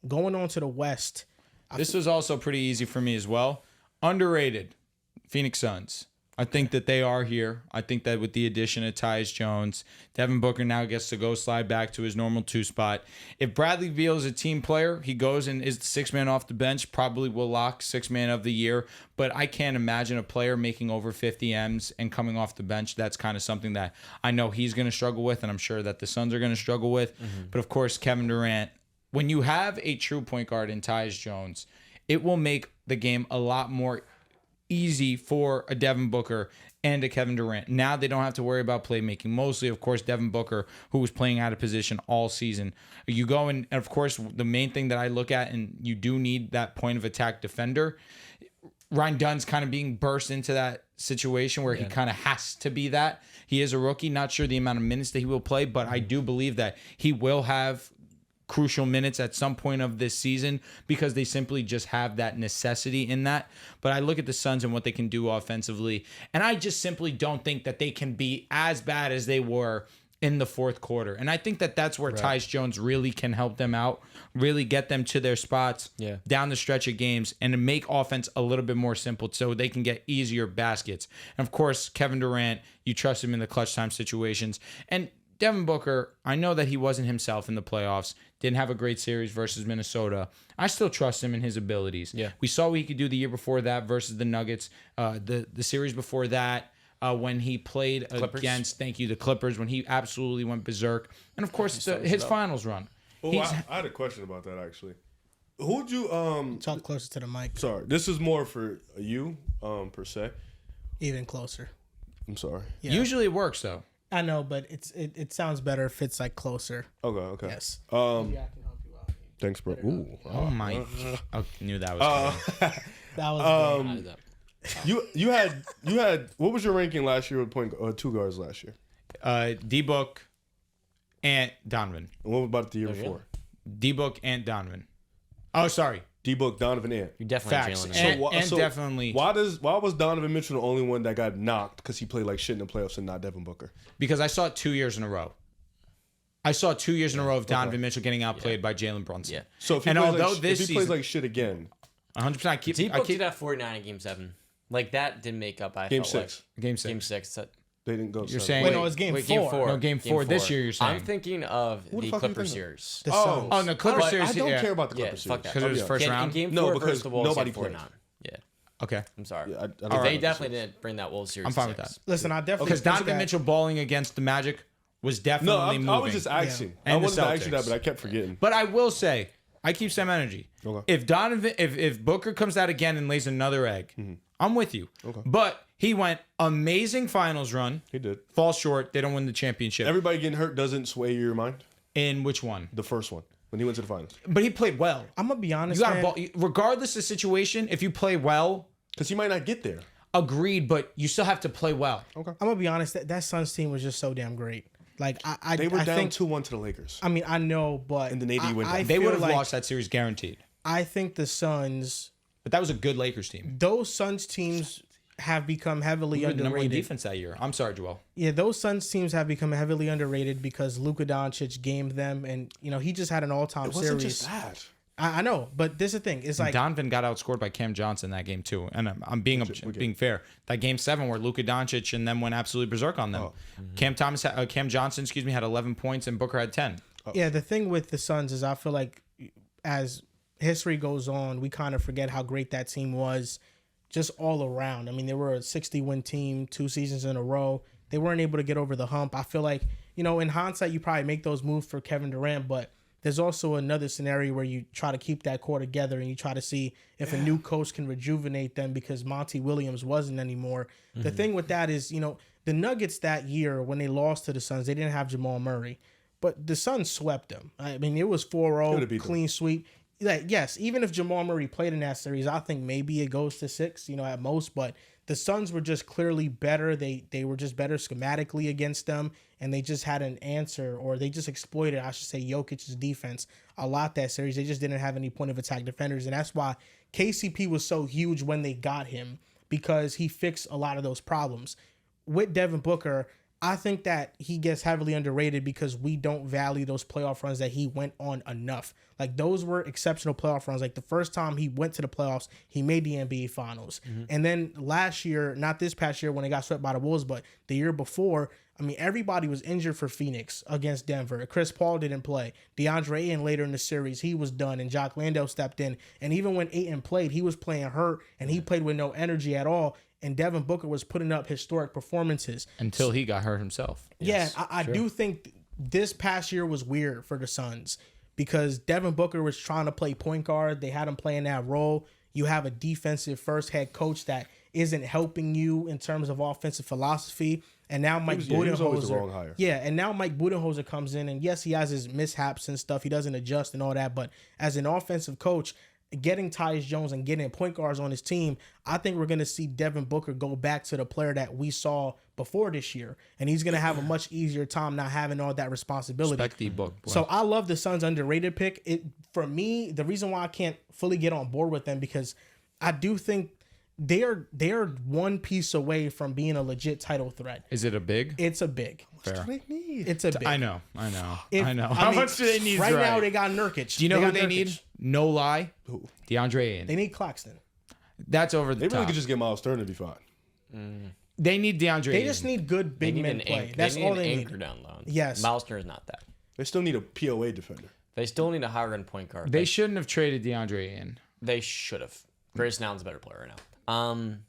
going on to the West. This was also pretty easy for me as well. Underrated, Phoenix Suns. I think that they are here. I think that with the addition of Tyus Jones, Devin Booker now gets to go slide back to his normal 2 spot. If Bradley Beal is a team player, he goes and is the 6th man off the bench, probably will lock 6th man of the year. But I can't imagine a player making over 50 M's and coming off the bench. That's kind of something that I know he's going to struggle with, and I'm sure that the Suns are going to struggle with. But of course, Kevin Durant, when you have a true point guard in Tyus Jones, it will make the game a lot more easy for a Devin Booker and a Kevin Durant. Now they don't have to worry about playmaking. Mostly, of course, Devin Booker, who was playing out of position all season. You go and of course, the main thing that I look at, and you do need that point of attack defender. Ryan Dunn's kind of being burst into that situation where he kind of has to be that. He is a rookie. Not sure the amount of minutes that he will play, but I do believe that he will have crucial minutes at some point of this season because they simply just have that necessity in that. But I look at the Suns and what they can do offensively, and I just simply don't think that they can be as bad as they were in the fourth quarter. And I think that that's where Tyus Jones really can help them out, really get them to their spots down the stretch of games and to make offense a little bit more simple so they can get easier baskets. And of course, Kevin Durant, you trust him in the clutch time situations. And Devin Booker, I know that he wasn't himself in the playoffs, didn't have a great series versus Minnesota. I still trust him in his abilities. Yeah. We saw what he could do the year before that versus the Nuggets. The series before that, when he played against, the Clippers, when he absolutely went berserk. And of course, his finals run. Oh, I had a question about that, actually. Who'd you... Talk closer to the mic. Sorry, this is more for you, per se. Even closer. I'm sorry. Yeah. Usually it works, though. I know, but it sounds better if it's like closer. Okay. Yes. Maybe I can help you out. Thanks, bro. Ooh. Oh my! I knew that was coming. That was You had what was your ranking last year with 2 guards last year? D-Book, and Donovan. And what about the year before? D-Book and Donovan. Oh, sorry. D-Book, Donovan, and You definitely Facts. Jalen. And definitely. Why was Donovan Mitchell the only one that got knocked because he played like shit in the playoffs and not Devin Booker? Because I saw it 2 years in a row. I saw 2 years in a row of Donovan Mitchell getting outplayed by Jalen Brunson. Yeah. So if he plays like shit again, 100%. D-Book did that 49 in Game 7. Like that didn't make up. Game 6. Game 6. Game 6. They didn't go. You're 7. saying Wait, no, it's game 4. No, game 4 this year. You're saying. I'm thinking of the Clippers series. The Suns. Oh, no, Clippers series. I don't care about the Yeah, Clippers fuck series. that. Because it was first In round. Game 4, No, because first of all, nobody nobody played. Yeah, Okay. I'm sorry. Yeah, I don't They know. definitely didn't bring that Wolves series. I'm fine to with six. that. Listen, I definitely Because think Donovan that- Mitchell balling against the Magic was No, definitely moving. I was just asking. Yeah. I And the wanted to ask you that, Celtics. but I kept forgetting. But I will say, I keep same energy. Okay. If Booker comes out again and lays another egg, I'm with you. Okay. But he went amazing finals run. He did. Fall short. They don't win the championship. Everybody getting hurt doesn't sway your mind. In which one? The first one when he went to the finals, But he played well. I'm gonna be honest. You got to man. ball. Regardless of situation, if you play well, because he might not get there. agreed. But you still have to play well. Okay. I'm gonna be honest. That Suns team was just so damn great. Like They were I down think, 2-1 to the Lakers. I mean, I know, but And the Navy went down. They feel would have like- lost that series guaranteed. I think the Suns, But that was a good Lakers team. those Suns teams have become heavily We had the number one underrated. defense that year. I'm sorry, Joel. Yeah, those Suns teams have become heavily underrated because Luka Doncic gamed them, and he just had an all-time It wasn't series. just that. I know, but this is the thing. It's like Donovan got outscored by Cam Johnson that game too, and I'm being fair. That game 7 where Luka Doncic and them went absolutely berserk on them. Cam Johnson, had 11 points and Booker had 10. Yeah, the thing with the Suns is I feel like as history goes on, we kind of forget how great that team was just all around. I mean, they were a 60-win team 2 seasons in a row. They weren't able to get over the hump. I feel like, in hindsight, you probably make those moves for Kevin Durant, but there's also another scenario where you try to keep that core together and you try to see if a new coach can rejuvenate them because Monty Williams wasn't anymore. The thing with that is, the Nuggets that year when they lost to the Suns, they didn't have Jamal Murray. But the Suns swept them. I mean, it was 4-0, clean sweep. Like, yes, even if Jamal Murray played in that series, I think maybe it goes to 6, at most. But the Suns were just clearly better. They were just better schematically against them, and they just had an answer, or they just exploited, I should say, Jokic's defense a lot that series. They just didn't have any point of attack defenders, and that's why KCP was so huge when they got him, because he fixed a lot of those problems. With Devin Booker, I think that he gets heavily underrated because we don't value those playoff runs that he went on enough. Like those were exceptional playoff runs. Like the first time he went to the playoffs, he made the NBA Finals. And then last year, not this past year when they got swept by the Wolves, but the year before, I mean, everybody was injured for Phoenix against Denver. Chris Paul didn't play. DeAndre Ayton later in the series, he was done, and Jock Landale stepped in. And even when Ayton played, he was playing hurt, and he played with no energy at all. And Devin Booker was putting up historic performances. Until he got hurt himself. Yeah, I do think this past year was weird for the Suns because Devin Booker was trying to play point guard. They had him playing that role. You have a defensive first head coach that isn't helping you in terms of offensive philosophy. And now Mike he was always the wrong Budenholzer. hire. Yeah, and now Mike Budenholzer comes in, and yes, he has his mishaps and stuff. He doesn't adjust and all that. But as an offensive coach, getting Tyus Jones and getting point guards on his team, I think we're going to see Devin Booker go back to the player that we saw before this year. And he's going to have a much easier time not having all that responsibility. Respect the book. Boy. So I love the Suns' underrated pick. For me, the reason why I can't fully get on board with them because I do think they are one piece away from being a legit title threat. Is it a big? It's a big. Fair. They need. It's a big. I know. If- I know. I How mean, much do they need? Right now, Dre? they got Nurkic. Do you know who got they Nurkic. need? No lie. Who? DeAndre Ayton. They need Claxton. That's over the They really top. could just get Miles Turner to be fine. They need DeAndre They Ayton. just need good They big need men an play. anchor. That's they need all an they anchor need. down low. Yes. Miles Turner's not that. They still need a POA defender. They still need a higher end point guard. They shouldn't have traded DeAndre Ayton. They should have. Grayson Allen's a better player right now.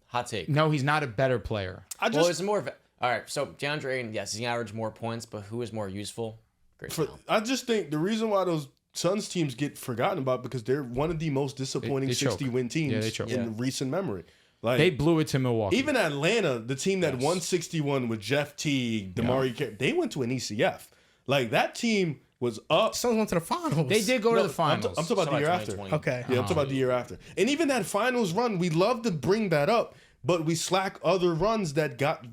Hot take. No, he's not a better player. Well, it's more of a, all right. So DeAndre Ayton, yes, he averaged more points, but who is more useful? Grayson Allen. I just think the reason why those Suns teams get forgotten about because they're one of the most disappointing They choke. 60-win teams Yeah, they choke. in recent memory. Like They blew it to Milwaukee. even Atlanta, the team that won 61 with Jeff Teague, DeMarie, they went to an ECF. Like that team was up. Suns went to the finals. they did go to No, the finals. I'm talking about the year after. 2020. Okay. Yeah, I'm talking about the year after. And even that finals run, we love to bring that up, but we slack other runs that got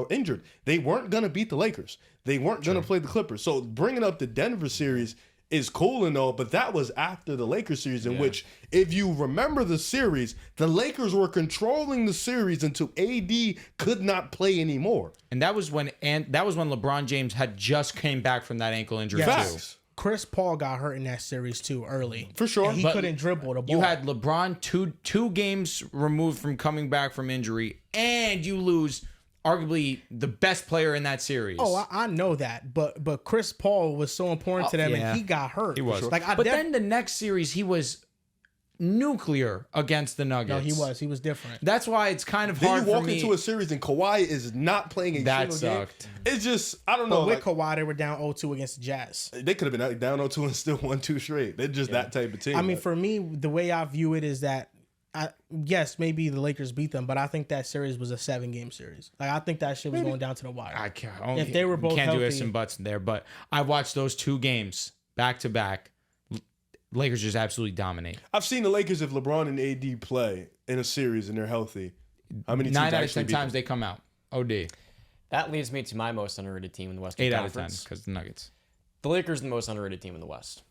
injured. They weren't going to beat the Lakers. They weren't going to play the Clippers. So bringing up the Denver series is cool and all, but that was after the Lakers series in which, if you remember the series, the Lakers were controlling the series until AD could not play anymore. and that was when LeBron James had just came back from that ankle injury Yes. too. Facts. Chris Paul got hurt in that series too early. For sure. And he But couldn't dribble the ball. You had LeBron two games removed from coming back from injury, and you lose arguably the best player in that series. Oh, I know that, but Chris Paul was so important to them, yeah. and he got hurt. He was. Like, but then the next series, he was nuclear against the Nuggets. no, he was different. That's why it's kind of Then hard you for walk me. into a series and Kawhi is not playing a That single sucked. game. It's just, I don't know. But with like, Kawhi, they were down 0-2 against the Jazz. they could have been down 0-2 and still won 2 straight. They're just that type of team. I mean, Like, for me, the way I view it is that, yes, maybe the Lakers beat them, but I think that series was a 7-game series. Like I think that shit was going down to the wire. I can't, If they were both can't do healthy- ifs and buts there, but I watched those 2 games back to back. Lakers just absolutely dominate. I've seen the Lakers if LeBron and AD play in a series and they're healthy. How many teams 9 out of actually 10 beat times them? they come out. OD. That leads me to my most underrated team in the Western 8 out of 10 Conference. because the Nuggets. The Lakers are the most underrated team in the West.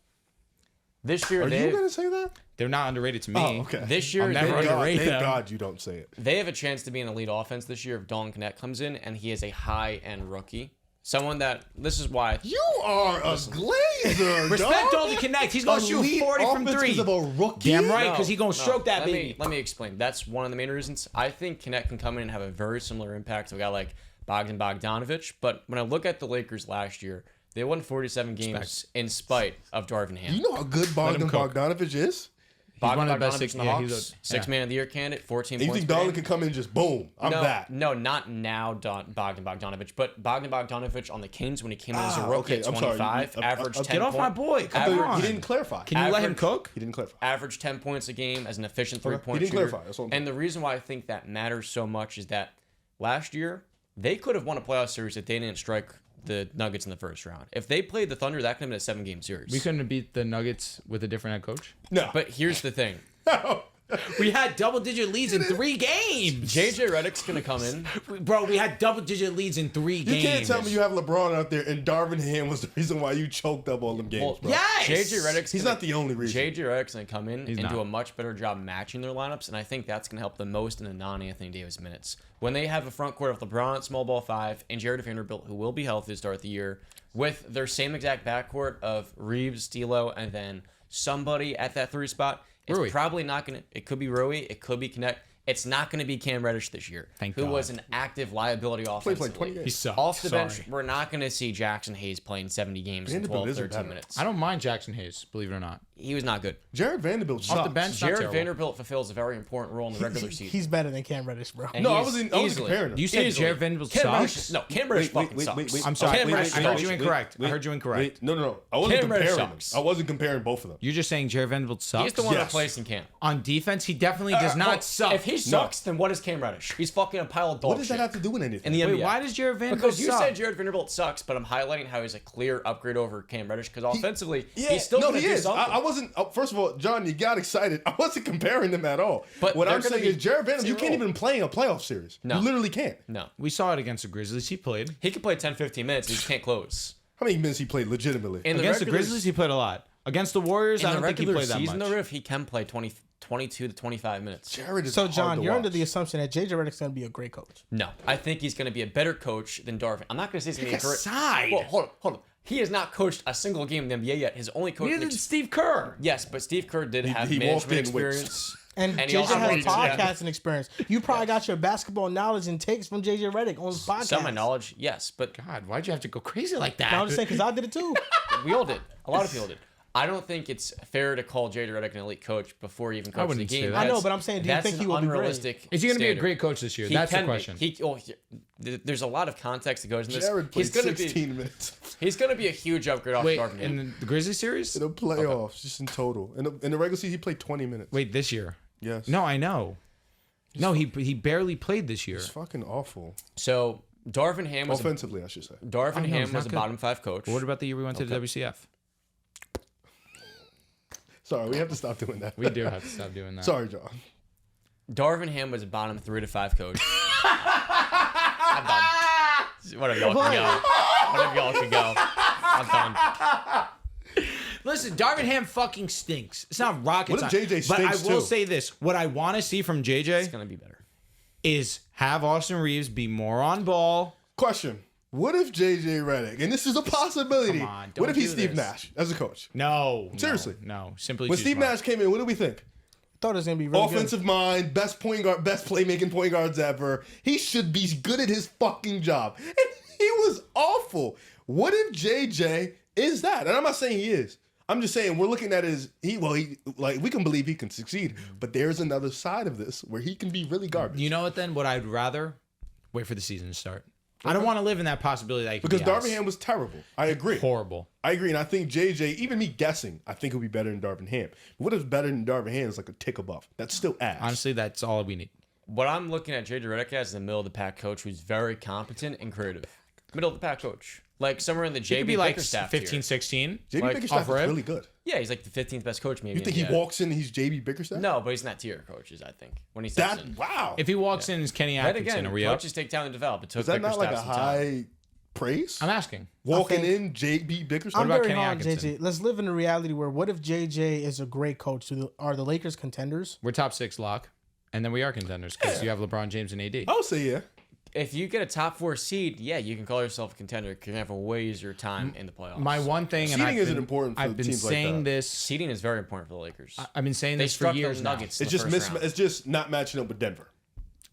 This year, Are they you going to say that? They're not underrated to me. Oh, okay. this year I'll never they, underrate Thank them. God you don't say it. they have a chance to be an elite offense this year if Dalton Knecht comes in and he is a high-end rookie. Someone that, this is why, You are a glazer, Respect dog. Dalton Connect. He's going to shoot Elite 40 from offense 3. because of a rookie. Damn right, because he's going to No, stroke that let baby. Let me explain. That's one of the main reasons. I think Knecht can come in and have a very similar impact to a guy like Bogdanovich. But when I look at the Lakers last year, they won 47 games in spite of Darvin Ham. You know how good him cook. Bogdanovich is? one of the best Bogdanovich six- and the yeah, Hawks, he's a- six yeah. man of the year candidate, 14 And you points think per Darlin game. can come in and just boom? I'm that. No, not now, Bogdanovich, but Bogdanovich on the Kings when he came in as a rookie okay, at I'm sorry. 25, averaged 10 Get off my boy. Come Average- on. He didn't clarify. Can you let him average- cook? He didn't clarify. averaged 10 points a game as an efficient three-point He didn't shooter. clarify. That's what I'm And the reason why I think that matters so much is that last year, they could have won a playoff series if they didn't strike the Nuggets in the first round. If they played the Thunder, that could have been a 7-game series. We couldn't have beat the Nuggets with a different head coach. No. But here's the thing. No. We had double-digit leads in 3 games. JJ Redick's gonna come in. Bro, we had double-digit leads in 3 You games. can't tell me you have LeBron out there and Darvin Ham was the reason why you choked up all them games, Well, bro. Yes! JJ Redick's He's gonna- not the only reason. JJ Redick's gonna come in and not. do a much better job matching their lineups, and I think that's gonna help them most in the non-Anthony Davis minutes. When they have a front court of LeBron at small ball 5 and Jared Vanderbilt, who will be healthy to start the year, with their same exact backcourt of Reeves, D'Lo, and then somebody at that 3 spot, it's Rui. probably not gonna. It could be Rui, it could be Connect. It's not going to be Cam Reddish this year, Thank who God. was an active liability offensively. like 20 games. He sucked. Off the bench, Sorry. we're not going to see Jackson Hayes playing 70 games in Vanderbilt 12, isn't 13 better. minutes. I don't mind Jackson Hayes, believe it or not. He was not good. Jared Vanderbilt sucks. Off the bench, not Jared terrible. Vanderbilt fulfills a very important role in the regular season. He's better than Cam Reddish, bro. And No, I he's wasn't easily- comparing them. You said easily. Jared Vanderbilt Cam Reddish- sucks? No, Cam Reddish fucking sucks. I'm sorry. Cam I Reddish heard sucks. you incorrect. I heard you incorrect. No. I wasn't Cam Reddish comparing them. sucks. I wasn't comparing both of them. You're just saying Jared Vanderbilt sucks? He's the one Yes. replacing Cam. On defense, he definitely does not Well, suck. If he sucks, then what is Cam Reddish? He's fucking a pile of dog What does shit. that have to do with anything? in the Wait, NBA. why does Jared Vanderbilt Because you suck? said Jared Vanderbilt sucks, but I'm highlighting how he's a clear upgrade over Cam Reddish because offensively, Yeah, he's still no, going to he do is. something. I wasn't. First of all, John, you got excited. I wasn't comparing them at all. But what they're I'm gonna saying be is Jared Vanderbilt. You can't 0. even play a playoff series. No. You literally can't. No. We saw it against the Grizzlies. He played. He could play 10, 15 minutes. He just can't close. How many minutes he played legitimately? In Against the regular- Grizzlies, he played a lot. Against the Warriors, in I the don't think he regular played that season, much. though, if he can play 22 to 25 minutes. Jared is So, hard John, to you're watch. under the assumption that JJ Redick's going to be a great coach. No, I think he's going to be a better coach than Darvin. I'm not going to say he's going to be a great. Aside. Well, hold on. He has not coached a single game in the NBA yet. His only coach. Neither did Steve Kerr. Yes, but Steve Kerr did have he walked management in with- experience. And he JJ also has won- yeah. podcasting experience. You probably got your basketball knowledge and takes from JJ Redick on his podcast. Some of my knowledge, yes, but God, why'd you have to go crazy like that? No, I'm just saying because I did it too. we all did. A lot of people did. I don't think it's fair to call J.J. Redick an elite coach before he even coached the wouldn't say game. that. I know, That's- but I'm saying, do you that's think an he will be great? unrealistic Is he going to be a standard. great coach this year? He That's the can be. question. There's a lot of context that goes in this. Jared played He's going to 16 be. minutes He's going to be a huge upgrade off Wait, Darvin Ham. in the Grizzlies series? in the playoffs, just in total. In the regular season, he played 20 minutes. Wait, this year? Yes. No, I know. No, he barely played this year. It's fucking awful. So Darvin Ham was Offensively, I should say. Darvin no, Ham he's was not a good. bottom 5 coach. What about the year we went to the WCF? Sorry, we have to stop doing that. We do have to stop doing that. Sorry, John. Darvin Ham was a bottom 3 to 5 coach. I'm done. Whatever y'all can go. Whatever y'all can go. I'm done. Listen, Darvin Ham fucking stinks. It's not rocket What if science. JJ But I stinks, will too? say this. What I want to see from JJ It's gonna be better. is have Austin Reeves be more on ball. Question. What if JJ Redick, and this is a possibility, Come on, what if don't he's do Steve this. Nash as a coach? No. Seriously. No. Simply When too Steve smart. Nash came in, what did we think? Thought it was going to be really Offensive mind, best point guard, best playmaking point guards ever. He should be good at his fucking job. And he was awful. What if JJ is that? And I'm not saying he is. I'm just saying we're looking at his we can believe he can succeed, but there's another side of this where he can be really garbage. You know what then? What I'd rather wait for the season to start. I don't want to live in that possibility that he could Because be ass. Darvin Ham was terrible. I agree. horrible. I agree, and I think JJ, even me guessing, I think he'll be better than Darvin Ham. What if better than Darvin Ham is like a tick above? That's still ass. Honestly, that's all we need. What I'm looking at J.J. Redick as is a middle of the pack coach who's very competent and creative. Middle of the pack coach. Like somewhere in the He JB could be like Bickerstaff 15, tier. 16. JB like, Bickerstaff off is rip. really good. Yeah, he's like the 15th best coach maybe. You think in he the NBA. walks in and he's JB Bickerstaff? No, but he's not tier coaches, I think. When he steps That in. wow. If he walks in as Kenny Then Atkinson, again, are we up? coaches take time to develop. It took Is that not like a Bickerstaff some time. high praise? I'm asking. Walking think- in JB Bickerstaff? I'm about very Kenny hard on Atkinson? JJ. Let's live in a reality where what if JJ is a great coach? Are the Lakers contenders? We're top 6 lock, and then we are contenders because you have LeBron James and AD. I would say yeah. If you get a top 4 seed, yeah, you can call yourself a contender because you have a way easier time in the playoffs. My one thing, and Seeding I've isn't been, important for I've been teams like saying that. this. seeding is very important for the Lakers. I've been saying They this for struck years the now. Nuggets. in It's the just first round. it's just not matching up with Denver.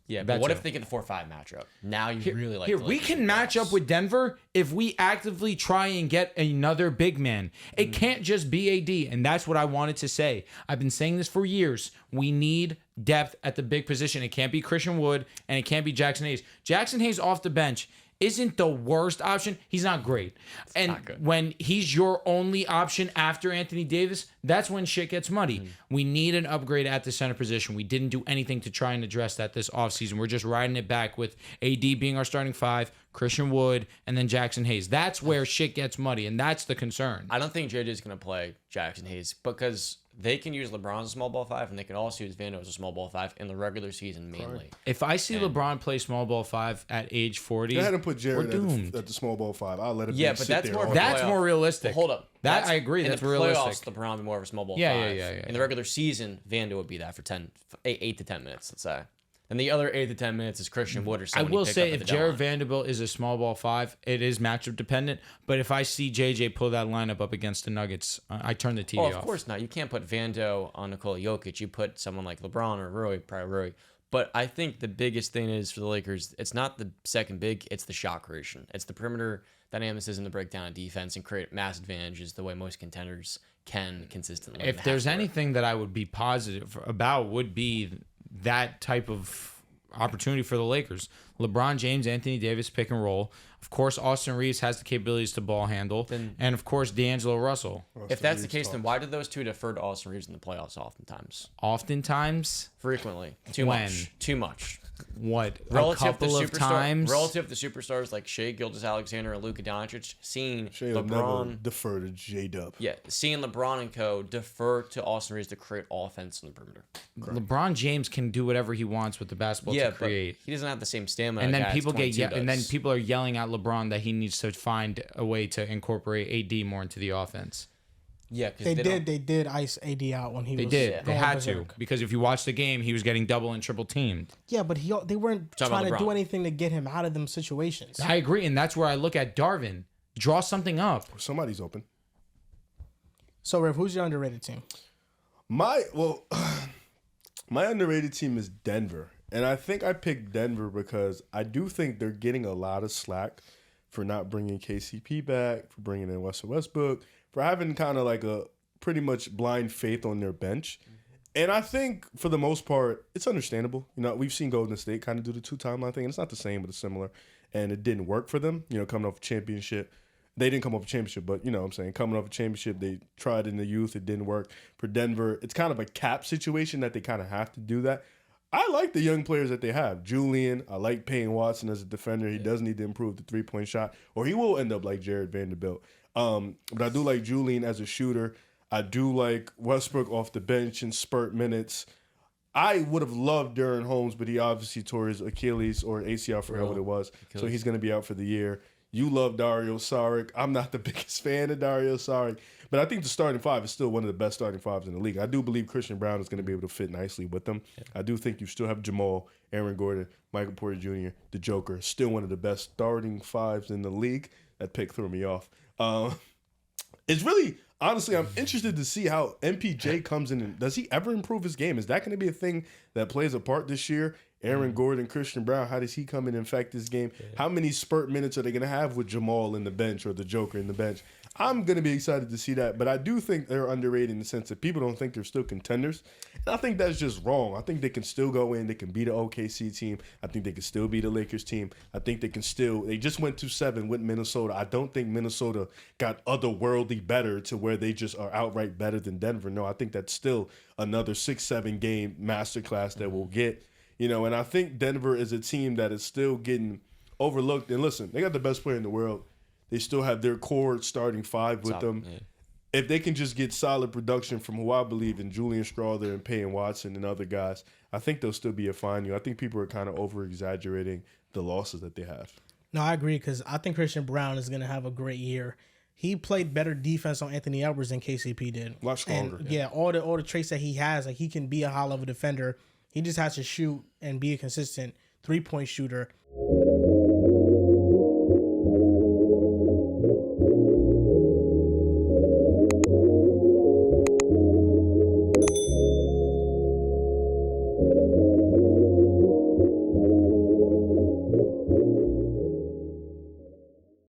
Yeah, but That what too. if they get the 4-5 matchup? Now you really like Here, the we Lakers can in the match playoffs. up with Denver if we actively try and get another big man. It can't just be AD, and that's what I wanted to say. I've been saying this for years. We need depth at the big position. It can't be Christian Wood, and it can't be Jackson Hayes. Jackson Hayes off the bench isn't the worst option. He's not great. And not good. when he's your only option after Anthony Davis, that's when shit gets muddy. We need an upgrade at the center position. We didn't do anything to try and address that this offseason. We're just riding it back with AD being our starting 5, Christian Wood, and then Jackson Hayes. That's where shit gets muddy, and that's the concern. I don't think JJ is going to play Jackson Hayes because they can use LeBron as a small ball 5, and they can also use Vando as a small ball 5 in the regular season mainly. If I see LeBron play small ball 5 at age 40, Go ahead and put Jared we're doomed. at the small ball 5. I'll let him. Yeah, but sit that's there more all of a day. That's playoff. more realistic. Well, hold up. That I agree. In That's the realistic. playoffs, LeBron would be more of a small ball Yeah, 5. yeah. In the regular season, Vando would be that for 8 to 10 minutes, let's say. And the other 8 to 10 minutes is Christian Wood or I someone. will he picked say up at if the Jared deadline. Vanderbilt is a small ball 5, it is matchup dependent. But if I see JJ pull that lineup up against the Nuggets, I turn the TV Oh, off. of course not. You can't put Vando on Nikola Jokic. You put someone like LeBron or Rui, probably Rui. But I think the biggest thing is for the Lakers, it's not the second big, it's the shot creation. It's the perimeter dynamicism to break down defense and create mass advantages the way most contenders can consistently. If there's anything that I would be positive about, would be that type of opportunity for the Lakers. LeBron James, Anthony Davis, pick and roll. Of course, Austin Reeves has the capabilities to ball handle. And of course, D'Angelo Russell. If that's the case, then why did those two defer to Austin Reeves in the playoffs oftentimes? Oftentimes, Frequently. Too When? much. Too much. what? Relative a couple to of times? Relative to superstars like Shea Gilgeous-Alexander and Luka Doncic, seeing Shea will never LeBron, defer to J-Dub. seeing LeBron and co defer to Austin Reeves to create offense in the perimeter. LeBron James can do whatever he wants with the basketball to But create. he doesn't have the same stamina. And a then guy people that's 22 and then does. people are yelling at LeBron that he needs to find a way to incorporate AD more into the offense. because They did ice AD out when he They was did. They going had to berserk. because if you watch the game, he was getting double and triple teamed. Yeah, but they weren't Talking about trying to do LeBron. anything to get him out of them situations. I agree, and that's where I look at Darvin. Draw something up. Somebody's open. So, Riv, who's your underrated team? My underrated team is Denver. And I think I picked Denver because I do think they're getting a lot of slack for not bringing KCP back, for bringing in Russell Westbrook, for having kind of like a pretty much blind faith on their bench. And I think for the most part, it's understandable. You know, we've seen Golden State kind of do the 2-timeline thing. And it's not the same, but it's similar. And it didn't work for them, you know, coming off a championship. They didn't come off a championship, but you know what I'm saying, coming off a championship, they tried in the youth, it didn't work. For Denver, it's kind of a cap situation that they kind of have to do that. I like the young players that they have. Julian, I like Payne Watson as a defender. He does need to improve the three-point shot, or he will end up like Jared Vanderbilt. But I do like Julian as a shooter. I do like Westbrook off the bench in spurt minutes. I would have loved Darren Holmes, but he obviously tore his Achilles or ACL, I forgot what it was. So he's going to be out for the year. You love Dario Saric. I'm not the biggest fan of Dario Saric, but I think the starting 5 is still one of the best starting 5s in the league. I do believe Christian Brown is going to be able to fit nicely with them. Yeah. I do think you still have Jamal, Aaron Gordon, Michael Porter Jr., the Joker, still one of the best starting 5s in the league. That pick threw me off. It's really, honestly, I'm interested to see how MPJ comes in. And does he ever improve his game? Is that going to be a thing that plays a part this year? Aaron Gordon, Christian Brown, how does he come in and affect this game? Yeah. How many spurt minutes are they going to have with Jamal in the bench or the Joker in the bench? I'm going to be excited to see that, but I do think they're underrated in the sense that people don't think they're still contenders. And I think that's just wrong. I think they can still go in. They can beat the OKC team. I think they can still beat the Lakers team. I think they can still – they just went 2-7 with Minnesota. I don't think Minnesota got otherworldly better to where they just are outright better than Denver. No, I think that's still another 6-7 game masterclass that we'll get. You know, and I think Denver is a team that is still getting overlooked. And listen, they got the best player in the world. They still have their core starting 5 with them. Yeah. If they can just get solid production from who I believe in Julian Strawther and Payne Watson and other guys, I think they'll still be a fine unit. I think people are kind of over-exaggerating the losses that they have. No, I agree because I think Christian Brown is going to have a great year. He played better defense on Anthony Edwards than KCP did. A lot stronger. And, yeah, all the traits that he has, like he can be a high-level defender. He just has to shoot and be a consistent three-point shooter.